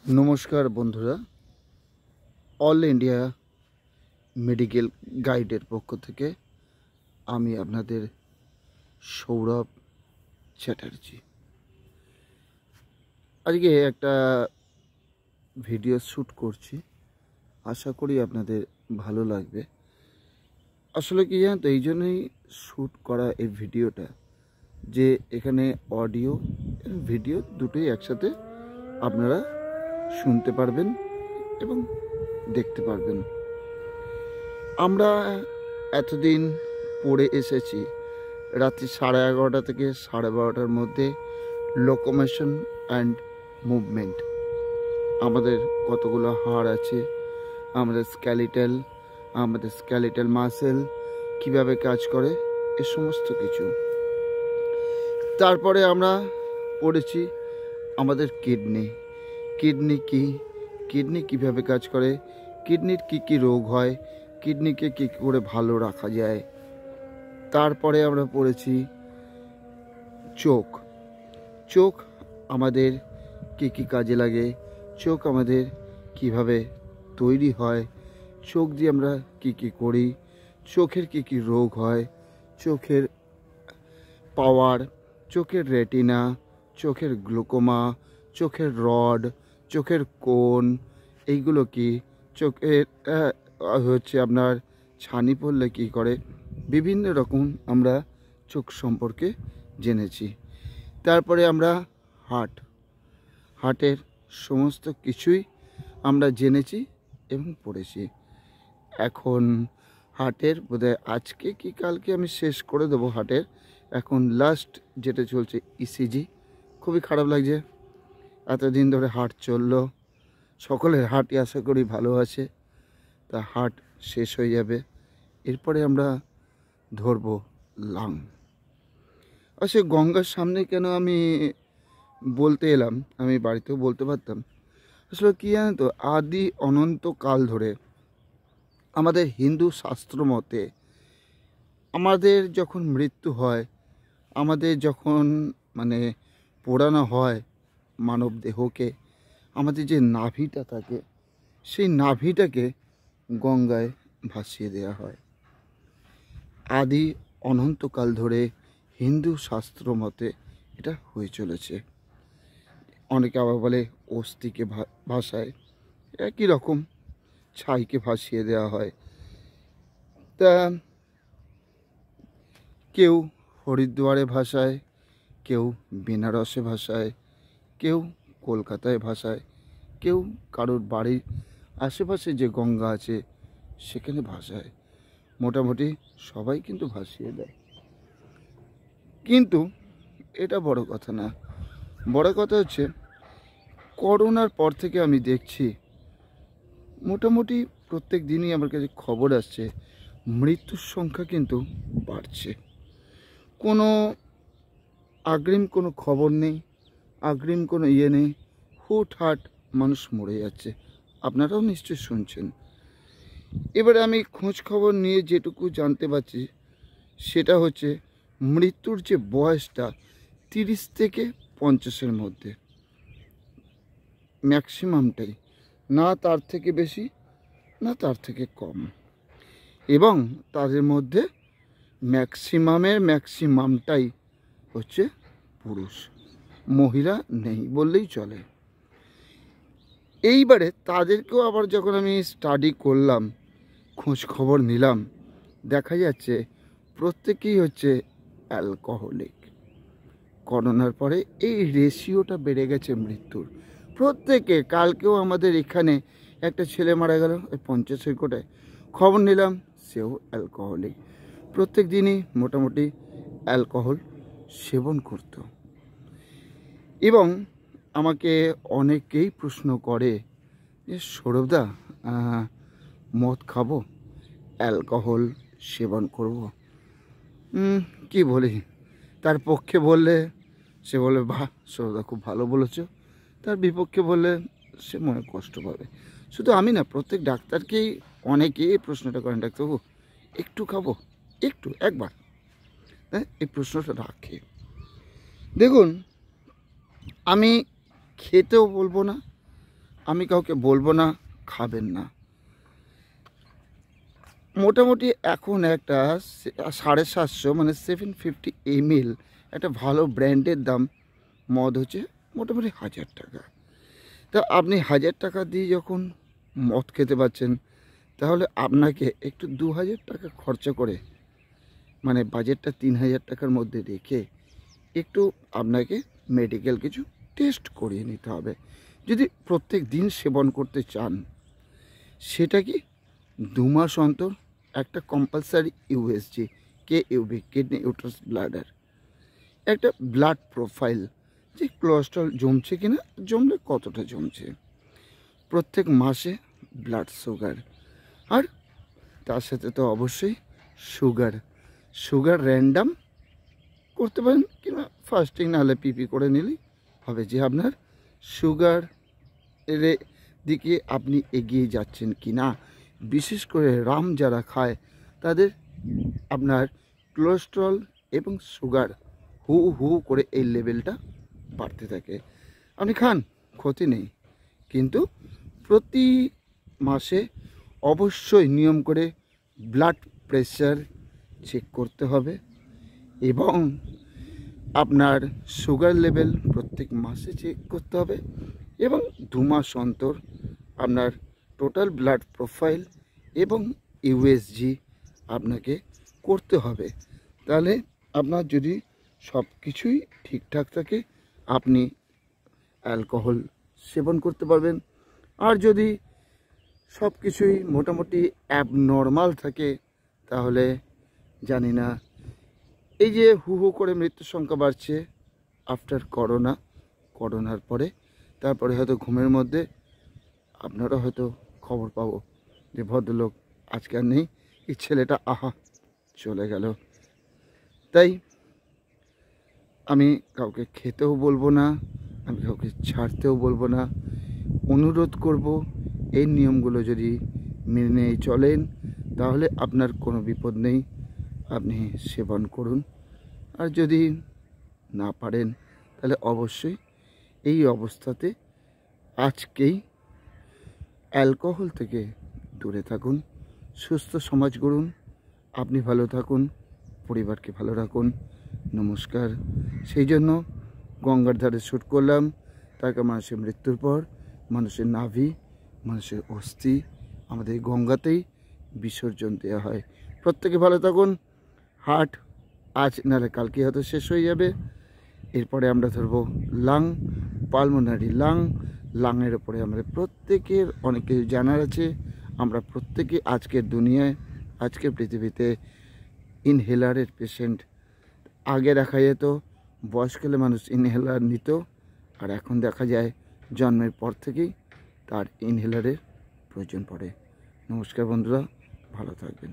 নমস্কার বন্ধুরা, all India medical গাইডের পক্ষ থেকে আমি আপনাদের সৌরভ চ্যাটার্জি। আজকে একটা ভিডিও শ্যুট করছি, আশা করি আপনাদের ভালো লাগবে। আসলে কি জানেন তো, এই জন্যই শ্যুট করা এই ভিডিওটা, যে এখানে অডিও এবং ভিডিও দুটোই একসাথে আপনারা শুনতে পারবেন এবং দেখতে পারবেন। আমরা এতদিন পড়ে এসেছি রাত্রি 11:30 থেকে 12:30 মধ্যে লোকোমোশন অ্যান্ড মুভমেন্ট। আমাদের কতগুলো হাড় আছে, আমাদের স্ক্যালিটাল মাসেল কিভাবে কাজ করে, এ সমস্ত কিছু। তারপরে আমরা পড়েছি আমাদের কিডনি কিভাবে কাজ করে, কিডনির কি রোগ হয়, কিডনিকে কী করে ভালো রাখা যায়। তারপরে আমরা পড়েছি চোখ আমাদের কি কাজে লাগে, চোখ আমাদের কিভাবে তৈরি হয়, চোখ দিয়ে আমরা কি করি, চোখের কি রোগ হয়, চোখের পাওয়ার, চোখের রেটিনা, চোখের গ্লুকোমা, চোখের রড, চোখের কোন, এইগুলো কি, চোখের হচ্ছে আপনার ছানি পড়লে কী করে, বিভিন্ন রকম আমরা চোখ সম্পর্কে জেনেছি। তারপরে আমরা হার্টের সমস্ত কিছুই আমরা জেনেছি এবং পড়েছি। এখন হার্টের বোধহয় আজকে কি কালকে আমি শেষ করে দেবো হার্টের। এখন লাস্ট যেটা চলছে ইসিজি। খুবই খারাপ লাগছে, এতদিন ধরে হার্ট চললো, সকলের হার্টই আশা করি ভালো আছে, তা হার্ট শেষ হয়ে যাবে। এরপরে আমরা ধরবো লাং। সে গঙ্গার সামনে কেন আমি বলতে এলাম, আমি বাড়িতেও বলতে পারতাম। আসলে কী জানেন তো, আদি অনন্তকাল ধরে আমাদের হিন্দু শাস্ত্র মতে আমাদের যখন মৃত্যু হয়, আমাদের যখন পোড়ানো হয় মানব দেহকে, আমাদের যে নাভিটা থাকে, সেই নাভিটাকে গঙ্গায় ভাসিয়ে দেওয়া হয়। আদি অনন্তকাল ধরে হিন্দু শাস্ত্র মতে এটা হয়ে চলেছে। অনেকে আবার বলে অস্থিকে ভাসায়, একই রকম ছাইকে ভাসিয়ে দেওয়া হয়। তা কেউ হরিদ্বারে ভাসায়, কেউ বেনারসে ভাসায়, কেউ কলকাতায় ভাসায়, কেউ কারোর বাড়ির আশেপাশে যে গঙ্গা আছে সেখানে ভাসায়। মোটামুটি সবাই কিন্তু ভাসিয়ে দেয়, কিন্তু এটা বড় কথা না। বড় কথা হচ্ছে, করোনার পর থেকে আমি দেখছি মোটামুটি প্রত্যেক দিনই আমার কাছে খবর আসছে মৃত্যুর সংখ্যা কিন্তু বাড়ছে। কোনো অগ্রিম কোনো খবর নেই, অগ্রিম কোনো নেই, হুটহাট মানুষ মরে যাচ্ছে। আপনারাও নিশ্চয়ই শুনছেন। এবারে আমি খোঁজ খবর নিয়ে যেটুকু জানতে পারছি সেটা হচ্ছে মৃত্যুর যে বয়সটা 30 থেকে 50-এর মধ্যে, ম্যাক্সিমামটাই, না তার থেকে বেশি না তার থেকে কম, এবং তাদের মধ্যে ম্যাক্সিমামটাই হচ্ছে পুরুষ, মহিলা নেই বললেই চলে। এইবারে তাদেরকেও আবার যখন আমি স্টাডি করলাম, খোঁজ খবর নিলাম, দেখা যাচ্ছে প্রত্যেকেই হচ্ছে অ্যালকোহলিক। করোনার পরে এই রেশিওটা বেড়ে গেছে মৃত্যুর। প্রত্যেকে, কালকেও আমাদের এখানে একটা ছেলে মারা গেল 50 সৈকতে, খবর নিলাম সেও অ্যালকোহলিক। প্রত্যেক দিনই মোটামুটি অ্যালকোহল সেবন করত। এবং আমাকে অনেকেই প্রশ্ন করে যে সৌরভদা, মদ খাবো, অ্যালকোহল সেবন করব, কি বলি? তার পক্ষে বললে সে বলে বাহ সৌরভদা খুব ভালো বলেছ, তার বিপক্ষে বললে সে মনে কষ্ট পাবে। শুধু আমি না, প্রত্যেক ডাক্তারকেই অনেকেই প্রশ্নটা করেন, ডাক্তারবাবু একটু খাবো, একবার, হ্যাঁ, এই প্রশ্নটা রাখে। দেখুন, আমি খেতেও বলবো না, আমি কাউকে বলবো না খাবেন না। মোটামুটি এখন একটা 750 মানে 750 ml একটা ভালো ব্র্যান্ডের দাম মদ হচ্ছে মোটামুটি 1000 টাকা। তা আপনি 1000 টাকা দিয়ে যখন মদ খেতে পাচ্ছেন, তাহলে আপনাকে একটু 2000 টাকা খরচা করে, মানে বাজেটটা 3000 টাকার মধ্যে রেখে একটু আপনাকে মেডিকেল কিছু টেস্ট করিয়ে নিতে হবে। যদি প্রত্যেক দিন সেবন করতে চান, সেটা কি 2 মাস অন্তর একটা compulsory USG KUB kidney uterus bladder একটা ব্লাড প্রোফাইল, যে কোলেস্ট্রল জমছে কিনা, জমলে কতটা জমছে, প্রত্যেক মাসে ব্লাড সুগার, আর তার সাথে তো অবশ্যই সুগার র্যান্ডাম করতে পারেন, কিংবা ফাস্টিং নাহলে পিপি করে নিলেই হবে যে আপনার সুগার এর দিকে আপনি এগিয়ে যাচ্ছেন কি না। বিশেষ করে রাম যারা খায় তাদের আপনার কোলেস্ট্রল এবং সুগার হু হু করে এই লেভেলটা বাড়তে থাকে। আপনি খান, ক্ষতি নেই, কিন্তু প্রতি মাসে অবশ্যই নিয়ম করে ব্লাড প্রেশার চেক করতে হবে, এবং আপনার সুগার লেভেল প্রত্যেক মাসে চেক করতে হবে, এবং 2 মাস অন্তর আপনার টোটাল ব্লাড প্রোফাইল এবং ইউএসজি আপনাকে করতে হবে। তাহলে আপনার যদি সব কিছুই ঠিকঠাক থাকে, আপনি অ্যালকোহল সেবন করতে পারবেন। আর যদি সব কিছুই মোটামুটি অ্যাবনর্মাল থাকে, তাহলে জানি না, এই যে হু হু করে মৃত্যুর সংখ্যা বাড়ছে আফটার করোনার পরে, তারপরে হয়তো ঘুমের মধ্যে আপনারা হয়তো খবর পাবো যে ভদ্রলোক আজকে আর নেই, এই ছেলেটা আহা চলে গেল। তাই আমি কাউকে খেতেও বলবো না, আমি কাউকে ছাড়তেও বলবো না, অনুরোধ করব এই নিয়মগুলো যদি মেনে চলেন, তাহলে আপনার কোনো বিপদ নেই, আপনি সেবন করুন। আর যদি না পারেন, তাহলে অবশ্যই এই অবস্থাতে আজকেই অ্যালকোহল থেকে দূরে থাকুন, সুস্থ সমাজ গড়ুন, আপনি ভালো থাকুন, পরিবারকে ভালো রাখুন। নমস্কার। সেই জন্য গঙ্গার ধারে শ্যুট করলাম, তাকে মানুষের মৃত্যুর পর মানুষের নাভি, মানুষের অস্থি আমাদের গঙ্গাতেই বিসর্জন দেওয়া হয়। প্রত্যেকে ভালো থাকুন। হার্ট আজ নাহলে কালকে হয়তো শেষ হয়ে যাবে। এরপরে আমরা ধরবো লাং, পালমোনারি লাংয়ের ওপরে আমাদের প্রত্যেকের অনেক কিছু জানার আছে। আমরা প্রত্যেকে আজকের দুনিয়ায়, আজকের পৃথিবীতে ইনহেলারের পেশেন্ট। আগে দেখা যেত বয়স্ককালে মানুষ ইনহেলার নিত, আর এখন দেখা যায় জন্মের পর থেকেই তার ইনহেলারের প্রয়োজন পড়ে। নমস্কার বন্ধুরা, ভালো থাকবেন।